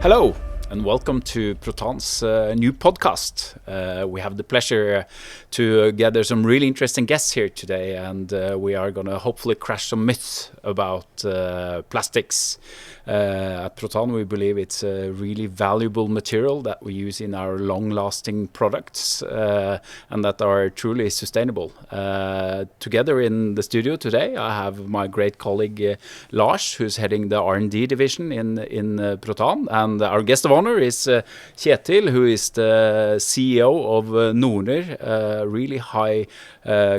Hello and welcome to Protan's new podcast. We have the pleasure to gather some really interesting guests here today, and we are going to hopefully crash some myths about plastics. At Protan, we believe it's a really valuable material that we use in our long-lasting products and that are truly sustainable. Together in the studio today, I have my great colleague Lars, who's heading the R&D division in Protan, and our guest of honor is Kjetil, who is the CEO of Norner, a really high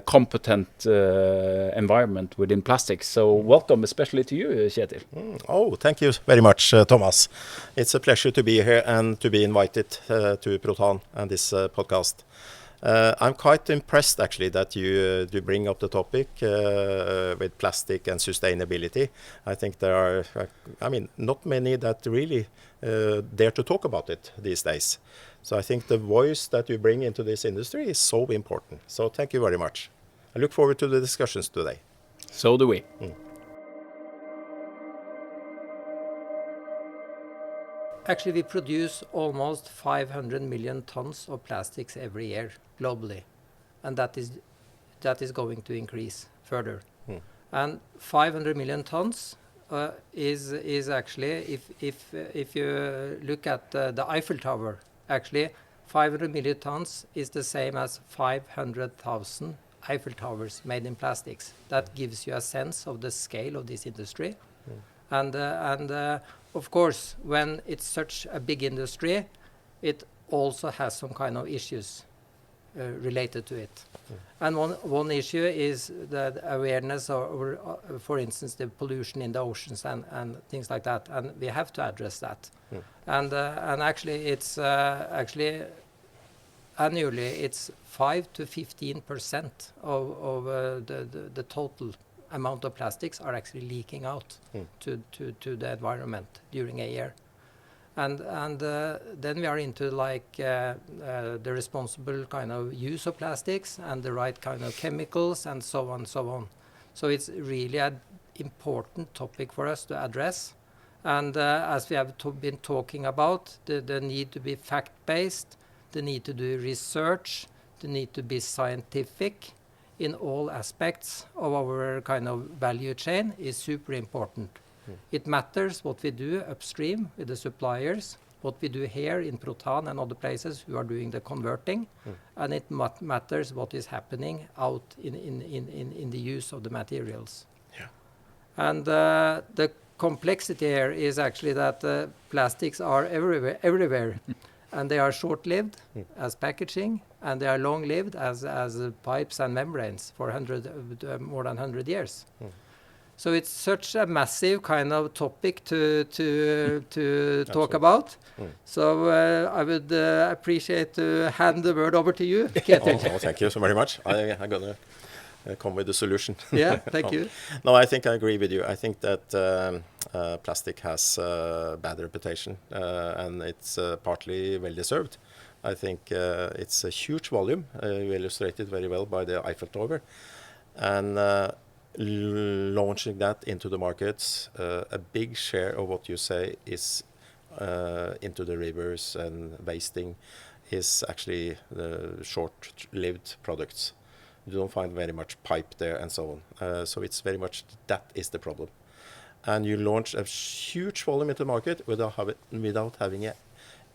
competent environment within plastics. So welcome especially to you, Kjetil. Oh, thank you very much, Thomas. It's a pleasure to be here and to be invited to Protan and this podcast. I'm quite impressed actually that you do bring up the topic with plastic and sustainability. I think there are, not many that really dare to talk about it these days. So I think the voice that you bring into this industry is so important. So thank you very much. I look forward to the discussions today. So do we. Actually, we produce almost 500 million tons of plastics every year globally, and that is going to increase further. And 500 million tons is actually, if you look at the Eiffel Tower, actually 500 million tons is the same as 500,000 Eiffel Towers made in plastics. That gives you a sense of the scale of this industry. And of course, when it's such a big industry, it also has some kind of issues related to it. And one issue is the awareness or for instance, the pollution in the oceans and things like that. And we have to address that. And actually, it's annually, it's 5 to 15% of the total amount of plastics are actually leaking out to the environment during a year. And then we are into like the responsible kind of use of plastics and the right kind of chemicals and so on. So it's really an important topic for us to address. And as we have been talking about, the need to be fact-based, the need to do research, the need to be scientific in all aspects of our kind of value chain is super important. It matters what we do upstream with the suppliers, what we do here in Protan and other places who are doing the converting, and it matters what is happening out in the use of the materials. Yeah. And the complexity here is actually that plastics are everywhere. And they are short-lived as packaging, and they are long-lived as pipes and membranes for more than 100 years. So it's such a massive kind of topic to talk about. So I would appreciate to hand the word over to you, Kjetil. Thank you so very much. I'm going to come with the solution. Yeah, thank you. No, I think I agree with you. I think that plastic has a bad reputation and it's partly well-deserved. I think it's a huge volume, illustrated very well by the Eiffel Tower. And launching that into the markets, a big share of what you say is into the rivers and wasting is actually the short-lived products. You don't find very much pipe there and so on. So it's very much that is the problem. And you launch a huge volume into the market without having an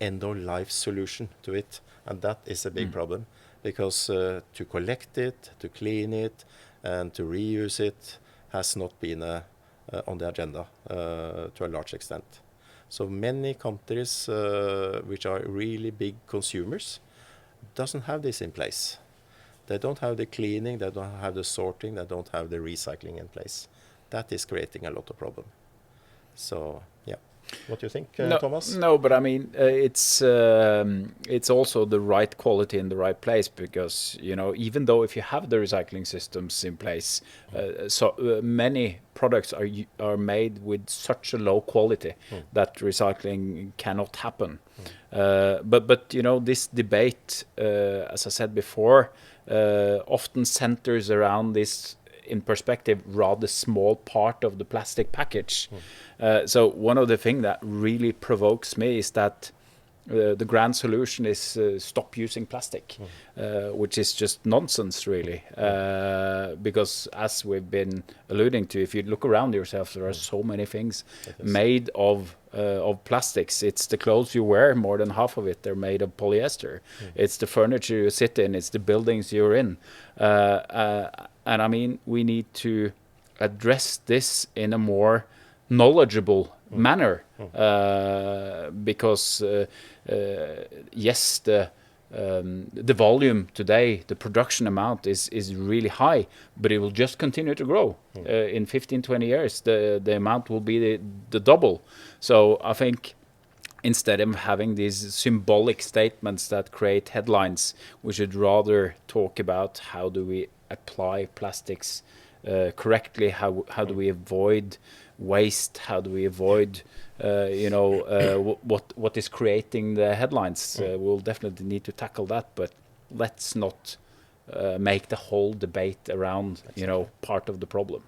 end-of-life solution to it. And that is a big problem because to collect it, to clean it, and to reuse it has not been on the agenda to a large extent. So many countries which are really big consumers doesn't have this in place. They don't have the cleaning, they don't have the sorting, they don't have the recycling in place. That is creating a lot of problem. So, yeah. What do you think, Thomas? No, but I mean, it's also the right quality in the right place because, you know, even though if you have the recycling systems in place, many products are made with such a low quality that recycling cannot happen. But you know, this debate, as I said before, often centers around this in perspective, rather small part of the plastic package. So one of the things that really provokes me is that the grand solution is stop using plastic, which is just nonsense, really. Because as we've been alluding to, if you look around yourself, there are so many things made of plastics. It's the clothes you wear, more than half of it, they're made of polyester. It's the furniture you sit in, it's the buildings you're in. And I mean, we need to address this in a more knowledgeable manner, because yes, the volume today, the production amount is really high, but it will just continue to grow. In 15-20 years, the amount will be the double. So I think instead of having these symbolic statements that create headlines, we should rather talk about how do we apply plastics correctly, how do we avoid waste, how do we avoid what is creating the headlines. We'll definitely need to tackle that, but let's not make the whole debate around part of the problem.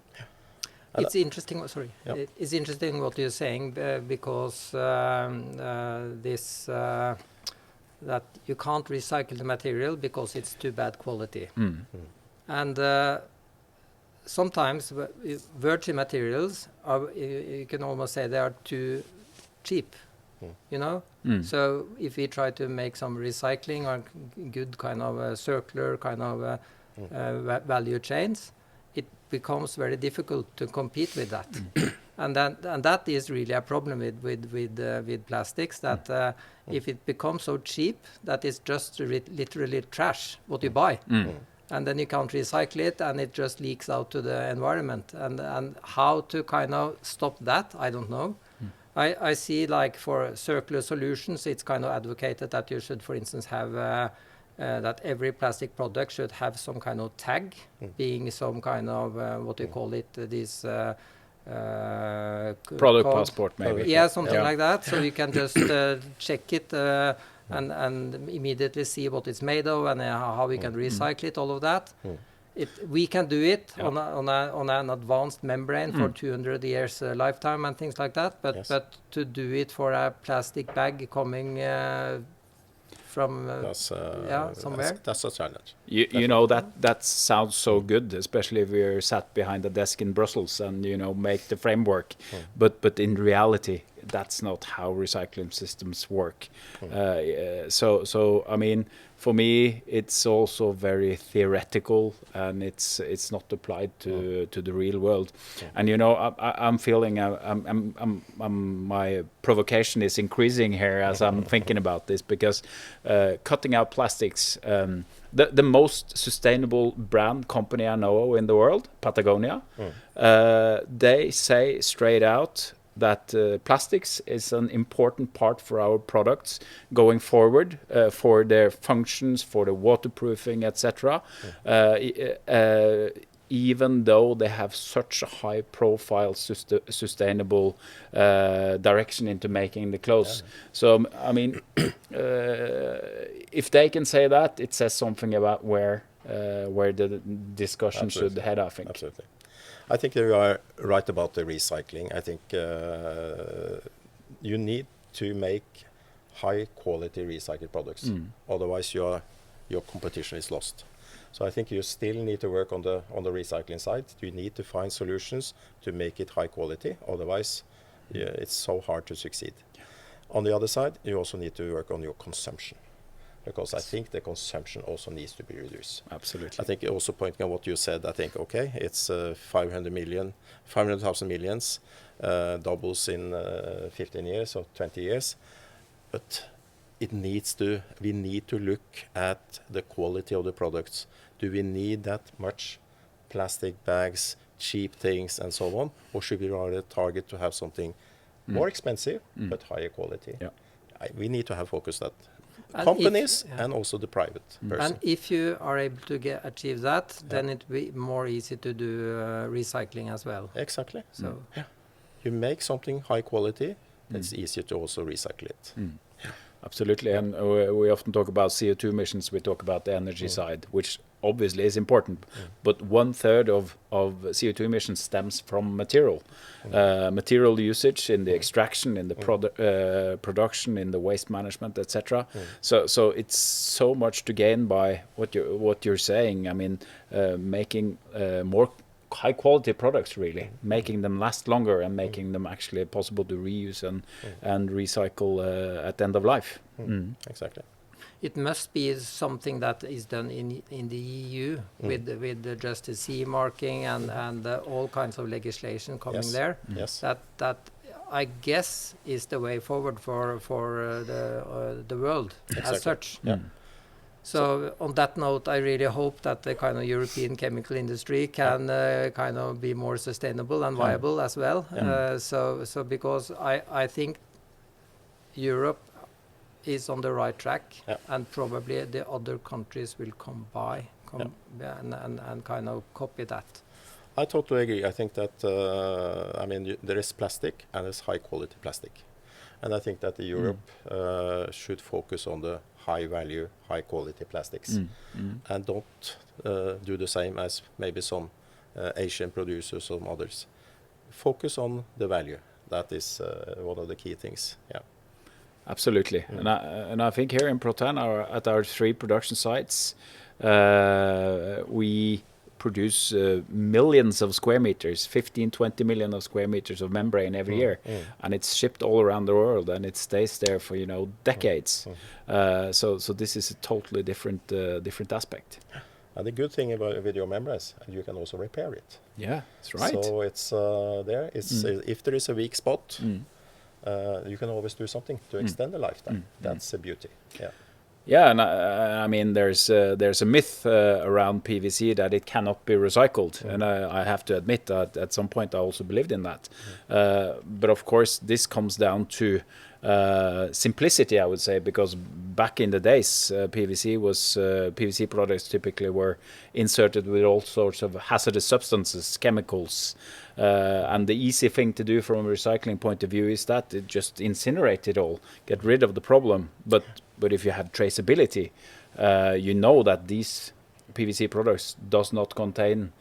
It's interesting. Sorry, Yep. it's interesting what you're saying, because this that you can't recycle the material because it's too bad quality, and sometimes virgin materials are, you can almost say they are too cheap. So if we try to make some recycling or good kind of circular kind of value chains, it becomes very difficult to compete with that. And that is really a problem with plastics, that if it becomes so cheap that it's just literally trash what you buy, and then you can't recycle it and it just leaks out to the environment. And how to kind of stop that, I don't know. I see, like, for circular solutions, it's kind of advocated that you should, for instance, have that every plastic product should have some kind of tag, being some kind of what do you call it, this product passport, maybe. Yeah, something like that. So you can just check it and immediately see what it's made of and how we can recycle it, all of that. We can do it on an advanced membrane for 200 years lifetime and things like that. But to do it for a plastic bag coming from somewhere, that's a challenge. You know, that sounds so good, especially if we're sat behind a desk in Brussels and make the framework. But in reality, that's not how recycling systems work. So I mean, for me, it's also very theoretical, and it's not applied to the real world. And I'm feeling my provocation is increasing here as I'm thinking about this, because cutting out plastics. The most sustainable brand company I know in the world, Patagonia, they say straight out that plastics is an important part for our products going forward, for their functions, for the waterproofing, etc. Even though they have such a high profile sustainable direction into making the clothes. So I mean, if they can say that, it says something about where the discussion should head, I think. Absolutely. I think you are right about the recycling. I think you need to make high quality recycled products. Otherwise your competition is lost. So I think you still need to work on the recycling side. You need to find solutions to make it high quality. Otherwise, it's so hard to succeed. On the other side, you also need to work on your consumption, because I think the consumption also needs to be reduced. Absolutely. I think also pointing on what you said, I think, okay, it's 500,000 millions, doubles in 15 years or 20 years. But we need to look at the quality of the products. Do we need that much plastic bags, cheap things, and so on? Or should we rather target to have something more expensive, but higher quality? Yeah. We need to have focus that. And Companies and also the private person. And if you are able to achieve that, then it will be more easy to do recycling as well. Exactly. So you make something high quality, it's easier to also recycle it. Absolutely, and we often talk about CO2 emissions. We talk about the energy side, which obviously is important, but 1/3 of CO2 emissions stems from material. Material usage in the extraction, in the production, in the waste management, etc. So it's so much to gain by what you're saying. I mean, making more high quality products, really, making them last longer and making them actually possible to reuse and recycle at the end of life. Exactly. It must be something that is done in the EU with the just the CE marking and all kinds of legislation coming there. Yes. That I guess is the way forward for the world as such. Yeah. So on that note, I really hope that the kind of European chemical industry can kind of be more sustainable and viable as well. So because I think Europe is on the right track, and probably the other countries will come and kind of copy that. I totally agree. I think that I mean there is plastic and there's high quality plastic, and I think that Europe should focus on the high value, high quality plastics, and don't do the same as maybe some Asian producers, some others. Focus on the value. That is one of the key things. Yeah. Absolutely, and I think here in Protan, at our 3 production sites, we produce millions of square meters, 15-20 million of square meters of membrane every year, and it's shipped all around the world, and it stays there for decades. So this is a totally different aspect. And the good thing with your membranes, you can also repair it. Yeah, that's right. So it's there. It's if there is a weak spot. You can always do something to extend the lifetime. That's the beauty. Yeah. Yeah, and I mean, there's a myth around PVC that it cannot be recycled, and I have to admit that at some point I also believed in that. But of course, this comes down to simplicity, I would say, because back in the days, PVC products typically were inserted with all sorts of hazardous substances, chemicals, and the easy thing to do from a recycling point of view is that it just incinerate it all, get rid of the problem. But if you have traceability, you know that these PVC products does not contain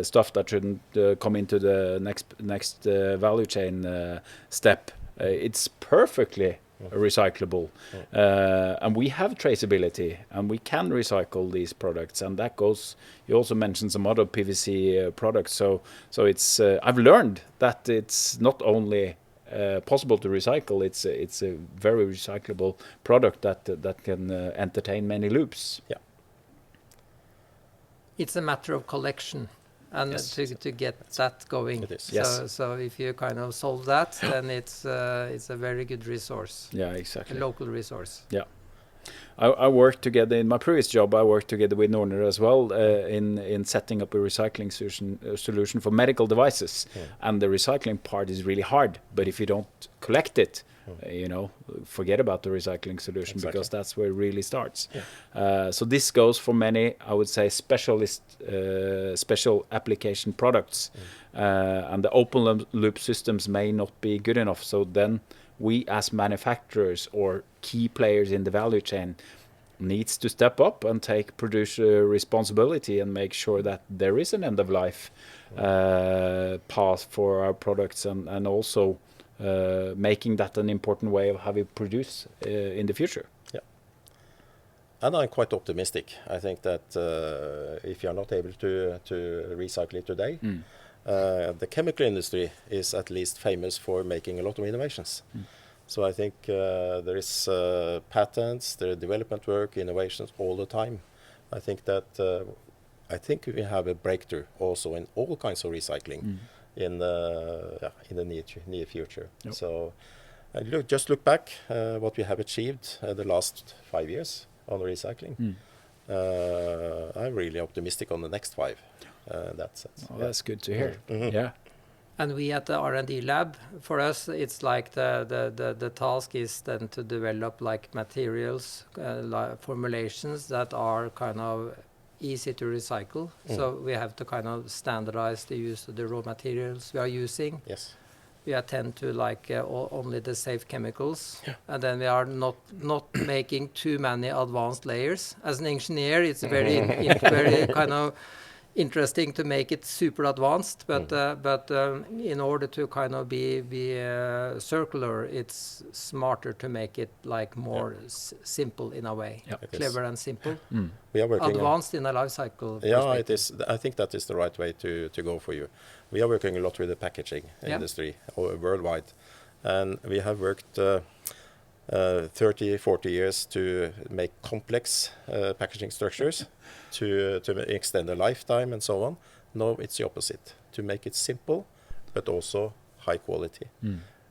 stuff that shouldn't come into the next value chain step. It's perfectly recyclable, and we have traceability, and we can recycle these products, and that goes. You also mentioned some other PVC products, so it's. I've learned that it's not only possible to recycle; it's a very recyclable product that can entertain many loops. Yeah. It's a matter of collection. And to get that going. It is. So if you kind of solve that, then it's a very good resource. Yeah, exactly. A local resource. Yeah. I worked together in my previous job. I worked together with Norner as well in setting up a recycling solution for medical devices. And the recycling part is really hard. But if you don't collect it, forget about the recycling solution, because that's where it really starts. So this goes for many, I would say, special application products, and the open loop systems may not be good enough. So then we as manufacturers or key players in the value chain needs to step up and take producer responsibility and make sure that there is an end of life path for our products, and also making that an important way of how we produce in the future. Yeah, and I'm quite optimistic. I think that if you are not able to recycle it today, the chemical industry is at least famous for making a lot of innovations. So I think there is patents, there is development work, innovations all the time. I think that we have a breakthrough also in all kinds of recycling. In the near future. Yep. So just look back what we have achieved the last 5 years on recycling. I'm really optimistic on the next 5. That's good to hear. Yeah. And we at the R&D lab, for us, it's like the task is then to develop like materials, like formulations that are kind of easy to recycle. So we have to kind of standardize the use of the raw materials we are using. Yes. we attend to like only the safe chemicals, and then we are not making too many advanced layers. As an engineer, it's very very kind of interesting to make it super advanced, but in order to kind of be circular, it's smarter to make it like more simple in a way, clever and simple. We are working advanced in a life cycle. Yeah, it is. I think that is the right way to go for you. We are working a lot with the packaging industry worldwide, and we have worked 30, 40 years to make complex packaging structures to extend the lifetime and so on. No, it's the opposite. To make it simple, but also high quality.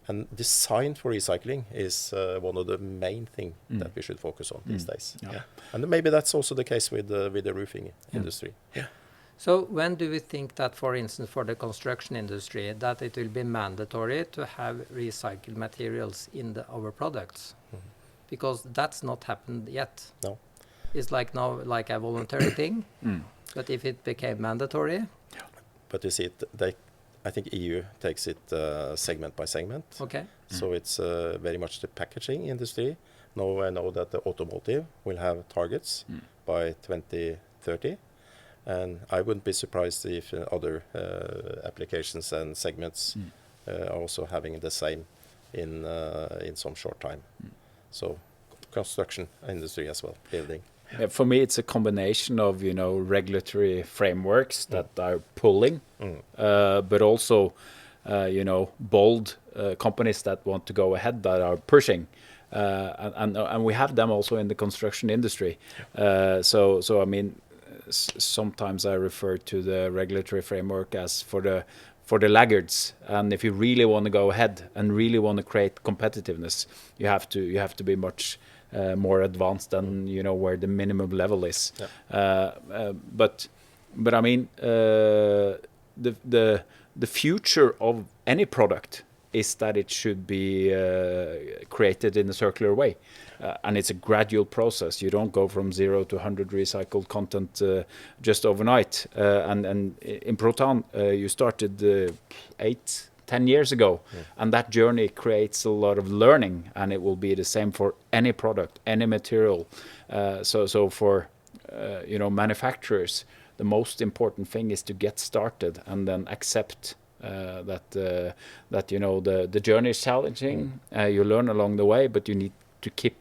And design for recycling is one of the main things that we should focus on these days. And maybe that's also the case with the roofing industry. So when do we think that, for instance, for the construction industry, that it will be mandatory to have recycled materials in our products? Because that's not happened yet. No. It's like now like a voluntary thing, but if it became mandatory? But you see, I think EU takes it segment by segment. Okay. So it's very much the packaging industry. Now I know that the automotive will have targets by 2030. And I wouldn't be surprised if other applications and segments are also having the same in some short time. So construction industry as well, building. Yeah, for me, it's a combination of regulatory frameworks that are pulling, but also bold companies that want to go ahead that are pushing, and we have them also in the construction industry. So I mean, sometimes I refer to the regulatory framework as for the laggards, and if you really want to go ahead and really want to create competitiveness, you have to be much more advanced than where the minimum level is. But I mean, the future of any product is that it should be created in a circular way. And it's a gradual process. You don't go from 0 to 100 recycled content just overnight. And in Protan, you started 8-10 years ago. And that journey creates a lot of learning. And it will be the same for any product, any material. So for manufacturers, the most important thing is to get started and then accept that the journey is challenging. You learn along the way, but you need to keep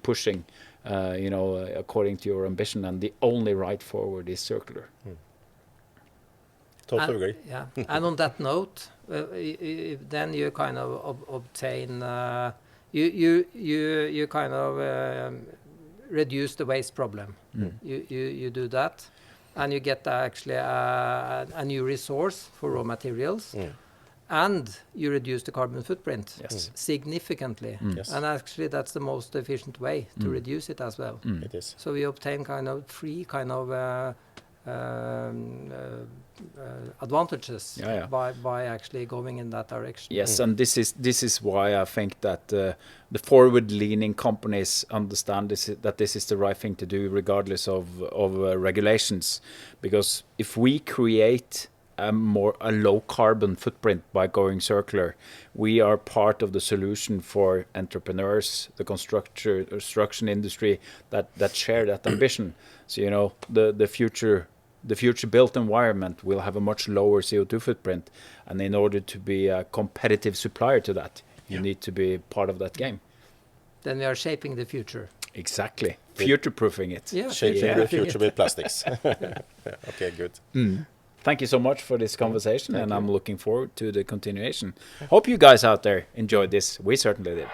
pushing, according to your ambition. And the only right forward is circular. Totally agree. Yeah, and on that note, then you kind of obtain, you kind of reduce the waste problem. You do that. And you get actually a new resource for raw materials, and you reduce the carbon footprint significantly. And actually, that's the most efficient way to reduce it as well. It is. So we obtain kind of three kind of advantages by actually going in that direction. Yes, and this is why I think that the forward-leaning companies understand that this is the right thing to do, regardless of regulations. Because if we create a low carbon footprint by going circular, we are part of the solution for entrepreneurs, the construction industry that share that ambition. So the future built environment will have a much lower CO2 footprint, and in order to be a competitive supplier to that, you need to be part of that game. Then we are shaping the future. Exactly, future-proofing it. Yeah, shaping the future with plastics. Okay, good. Thank you so much for this conversation, and I'm looking forward to the continuation. Hope you guys out there enjoyed this. We certainly did.